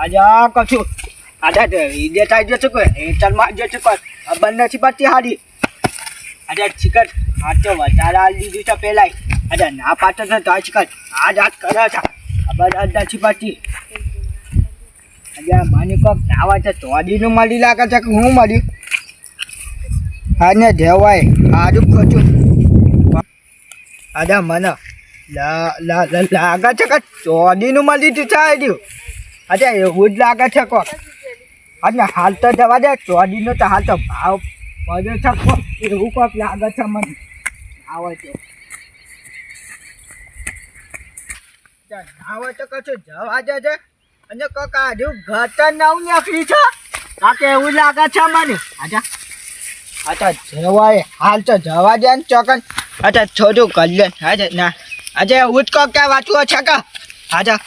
આજા કશું આજા ઈડે થાય જો ચકો હેટર માં જો ચકો બંને થી પત્તી હાડી આજા ચિકન આ તો વધારે લીધું છે પેલા આજા ના પાટે છે તો ચિકન આજ આજ કરે છે બંને થી પત્તી આજા માની કોક આવા છે તોડી નું મળી લાગે છે કે હું મળી આને દેવાય આજુ ખોચું આજા મને લાગે છે કે તોડી નું મળી તું થાય રહ્યું અચ્છા એવું જ લાગે છે કોક અને હાલ તો જવા દે ચોડીનો તો હાલ તો ભાવ પડ્યો છે કોક એવું કોક લાગે છે મને આવે તો આવે તો કશું જવા દે છે અને કોક આજુ ઘટર નવું નીકળી છે આ કે એવું લાગે છે મને અચ્છા અચ્છા જવાય હાલ તો જવા દે ને ચોકન અચ્છા થોડું કલ્યાણ હા ના આજે એવું જ કોક ક્યાં વાંચવું છે કે અચ્છા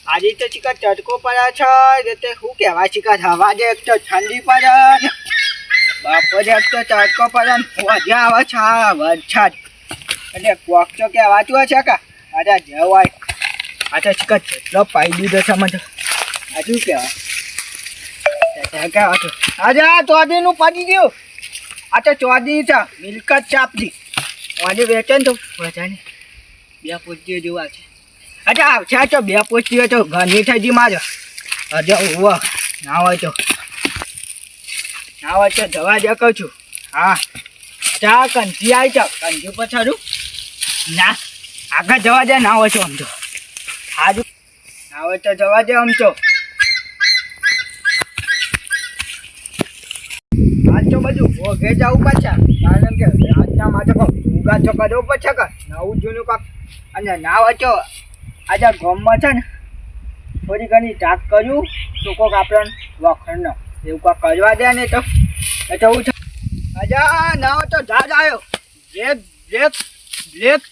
આજે તો ચિકન તડકો પડે છે તે શું કહેવાય ચિકન હવા જે એક તો ઠંડી પડે બપોરે એક તો તડકો પડે મજા આવે છે વરસાદ એટલે કોક તો કહેવાતું છે કે આજે જવાય આજે ચિકન જેટલો પાઈ દીધો છે મને હજુ કહેવાય કહેવાતું આજે ચોધીનું પડી ગયું આ તો ચોધી છે મિલકત ચાપડી આજે વેચે ને તો બધાને બે પોસ્ટીઓ જોવા છે અચ્છા આવશે તો બે પોસ્ટીઓ તો ઘરની થઈ ગઈ મારે હજુ ઉવા ના હોય તો જવા દે કહું છું હા અચ્છા કંઠી આવી છે કંઠી પર છડું ના આગળ જવા દે ના હોય તો આમ તો આજુ ના હોય તો જવા દે આમ તો આજ તો બધું ભોગે જવું પાછા કારણ કે આજના માટે ઉગા તો કરવું પડશે કે નવું જૂનું કાંક અને ના વચ્ચો આજે ગામમાં છે ને થોડી ઘણી ટાક કર્યું તો કોઈક આપણને વખણનો એવું કાંક કરવા દે ને તો જવું છે અજા ના તો જાજ આવ્યો બ્રેક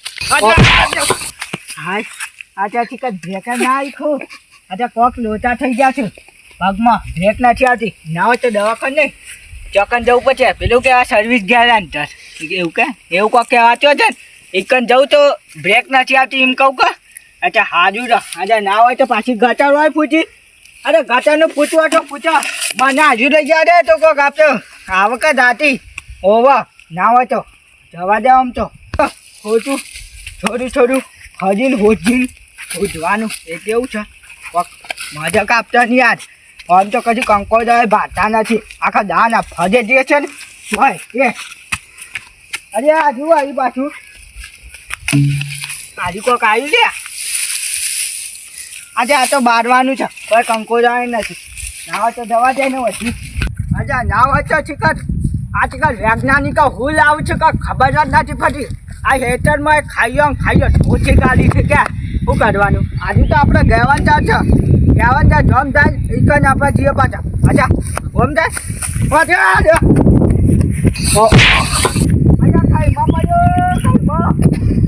હાય આજે ચિકન બ્રેક ના આખું આજે કોક લોચા થઈ ગયા છે પગમાં બ્રેક નથી આવતી ના હોય તો દવાખાને નહીં ચોકન જવું પડશે પેલું કે આ સર્વિસ ગેરંટર એવું કે એવું કોક કહેવાતું છે ને એકન જવું તો બ્રેક નથી આવતી એમ કહું કે અચ્છા હાજુ આજે ના હોય તો પાછી ગટર હોય પૂછી અરે ગટરનું પૂછવા તો પૂછો મને હાજુ રહી ગયા રે તો કોક આપતો આ વખત આતી ઓવા ના હોય તો જવા દે આમ તો ખોટું થોડું હજીને હોજવાનું એ કેવું છે કોક મજા કાપતા નહીં યાર આમ તો કદી કંકો દવા ભાતા નથી આખા દાના ફજે જે છે ને હોય એ અરે આ જુઓ આવી પાછું આજુ કોક આવ્યું લે આજે આ તો બારવાનું છે કોઈ કંકો જવાનું નથી ના તો જવા દે ને પછી અચ્છા ના હોય તો ચિકન આ ચિકન વૈજ્ઞાનિક હું લાવું છું કે ખબર જ નથી પડતી આ હેટરમાં ખાઈઓ ઓછી ગાડી છે ક્યાં શું કરવાનું આજુ તો આપણે ગેવાન છે ગેવાન જોમ થાય ચિકન આપણે જઈએ પાછા અચ્છા ઓમ થાય ખાઈ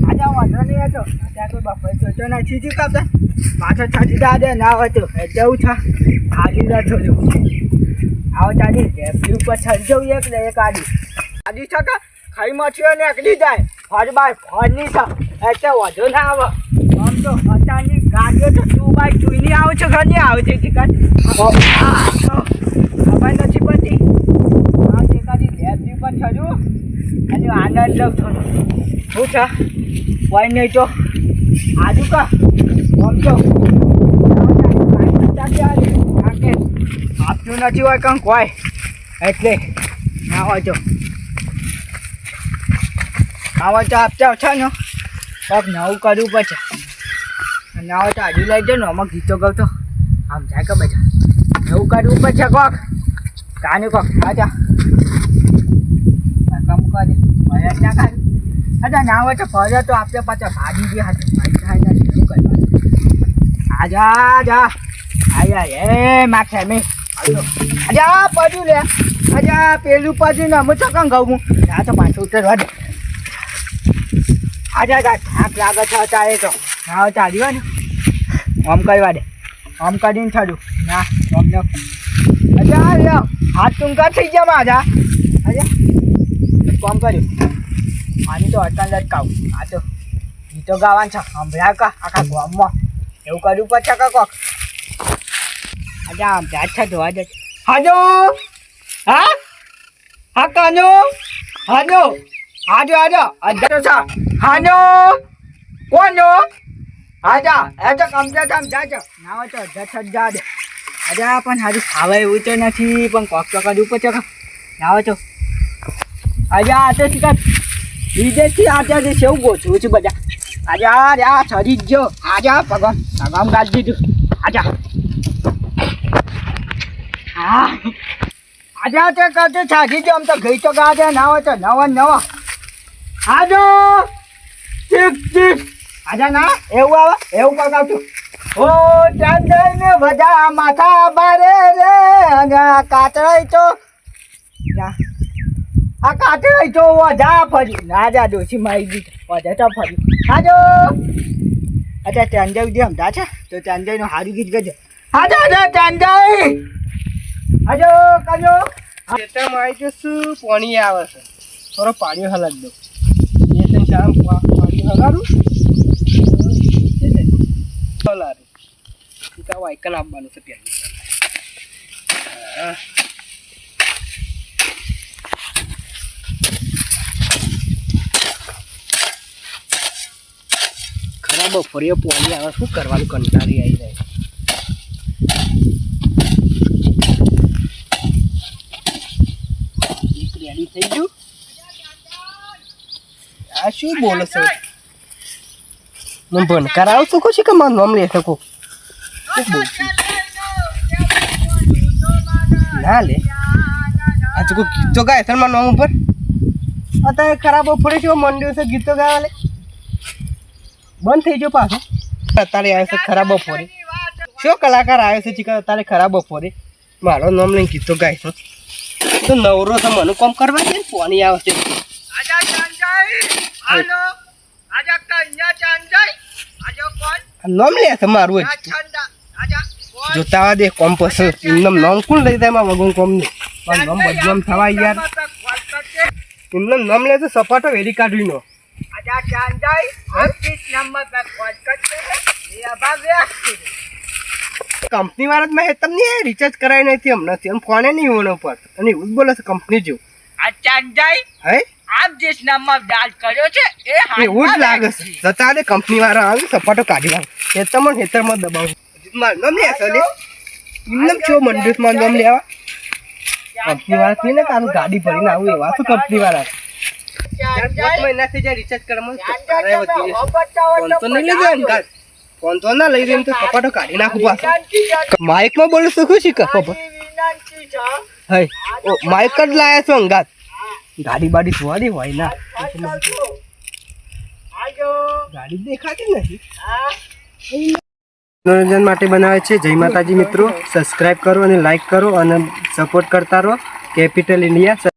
આજે વાંધો નહીં હતો અત્યારે કોઈ બાપા જોતો નથી જ કરતા પાછળ છાડી દે ના હોય તો જવું છે આજી ના છોડ્યું આવો ચાલી રેફરી ઉપર છડી જવું એક આજી છે કે ખાઈ મચ્છીઓ ને એકડી જાય ફરની છે એટલે વધુ ના આવે આમ તો અત્યારની ગાડીઓ તો 2x2 ની આવે છે ઘરની આવે છે ચિકન ખબર નથી પડતી આ એકાદી રેફરી ઉપર છડ્યું અને આનંદ લઉં થોડું શું છે કોઈ નહીં તો આજુ કા આમ તો આપતું નથી હોય કંઈક હોય એટલે ના હોય તો આપતા છે ને કંઈક નવું કરવું પડશે ના હોય તો આજુ લઈ જાઓ ને અમુક ગીતો ગાવ તો આમ જાય કે બધા નવું કરવું પડશે કોક કાનું કોક અચ્છા કમ કરે ફરજ ના ખાય અચ્છા ના હોય તો ફરજ તો આપણે પાછા ભાજી બી હાથે થાય નથી એવું કરવાનું આજા આયા એ માખે મેં અજા પડ્યું લે અજા પેલું પડ્યું ને હું ચકન ઘઉં આ તો પાછું ઉતરવા દે આજા થાક લાગે છે અત્યારે તો ના ચાલી હોય ને આમ કરવા દે આમ કરીને છડું ના આમ ન અજા લ્યો હાથ ટૂંકા થઈ ગયા મારા અજા કામ કર્યું આની તો અટકાન લટકાવું આ તો ગીતો ગાવાનું છે સંભળાય કા આખા ગામમાં એવું કરવું પડશે કે કોક આજે આમ જાત છે જોવા જશે હાજો હા હા કાનો હાજો હાજો હાજો અધ્ધર છે હાજો કોનો હાજા એ તો કમ્પ્લેટ આમ જાજો ના હોય તો અધ્ધર જ જા દે આજે પણ હાજુ ખાવા એવું તો નથી પણ કોક તો કરવું પડશે ના હોય તો આજે આ તો શીખા વિદેશથી આજે સેવ ગોઠવું છું બધા આજે આ છરી જ જો આજે પગમ પગમ ગાડી દીધું આજે હા આજે તે કરતે છાજી જો આમ તો ગઈ તો ગાજે ના હોય તો નવા નવા આજો ઠીક ઠીક આજે ના એવું આવે એવું પગાવતું ઓ ચાંદને બધા માથા બારે રે અને કાતરાઈ તો આ કાતરાઈ તો વજા ફરી ના જા ડોસી મારી દીધી વજા તો ફરી હાજો અચ્છા ચાંદાઈ દે સમજા છે તો ચાંદાઈનું હારું ગીત ગજો હાજો હાજો ચાંદાઈ હાજો કાજો ખેતરમાં આવી તો શું પાણી આવે છે થોડો પાણી હલાવી દો બે ત્રણ ચાર પાણી હલાડું હલાડું વાયકલ આપવાનું છે ત્યાં ખરાબ ફરીઓ પાણી આવે શું કરવાનું કંટાળી આવી જાય રેડી થઈ ગયું આ શું બોલો છો હું ભણ કરાવું છું ખુશી કે મારું નામ લે શકો શું બોલશું ના લે આ કોઈ ગીતો ગાય છે મારા નામ ઉપર અત્યારે ખરાબ પડે છે મંડ્યો છે ગીતો ગાવા લે બંધ થઈ ગયો પાછો અત્યારે આવે છે ખરાબ ફોરે શું કલાકાર આવે છે ચીકા અત્યારે ખરાબ ફોરે મારો નામ લઈને ગીતો ગાય છે તો નવરો તો મને કોમ કરવા છે ને પાણી આવે છે આજા ચાંદાઈ હાલો આજા કન્યા ચાંદાઈ આજો કોણ નામ લે છે મારું જ છંદા આજા કોણ જોતા દે કોમ પસંદ એમનું નામ કોણ લઈ જાય માં વગું કોમ નહીં પણ નામ બદનામ થવા યાર એમનું નામ લે તો સપાટો વેરી કાઢવી નો આજા ચાંદાઈ 25 નંબર પર કોલ કરતે એ અબા વ્યસ્ત કંપની વાળા મેં તમને રિચાર્જ કરાવી નથી હમણાંથી એમ ફોને નહીં હોવાનો પર અને એવું જ બોલે છે કંપની જેવું આ ચાંદાઈ હે આપ જે નંબર ડાલ કર્યો છે એ એવું જ લાગે છે જતા દે કંપની વાળા આવે સપાટો કાઢી લાવે હેતરમાં દબાવ મારું નામ લે અસલે એમને ચો મંડળમાં નામ લેવા કંપની વાળા થી ને તારું ગાડી ભરીને આવું એવા શું કંપની વાળા મહિનાથી જ્યાં રિચાર્જ કરવામાં ફોન તો નહીં લઈ જાય ને ફોન તો ના લઈ જાય તો સપાટો કાઢી નાખું પાછો માઇકમાં બોલું શું ખુશી કર હે ઓ માઇક જ લાયા છો અંગાત ગાડી બાડી સુવાડી હોય ના ગાડી દેખાતી નથી મનોરંજન માટે બનાવે છે જય માતાજી મિત્રો સબસ્ક્રાઇબ કરો અને લાઈક કરો અને સપોર્ટ કરતા રહો કેપિટલ ઇન્ડિયા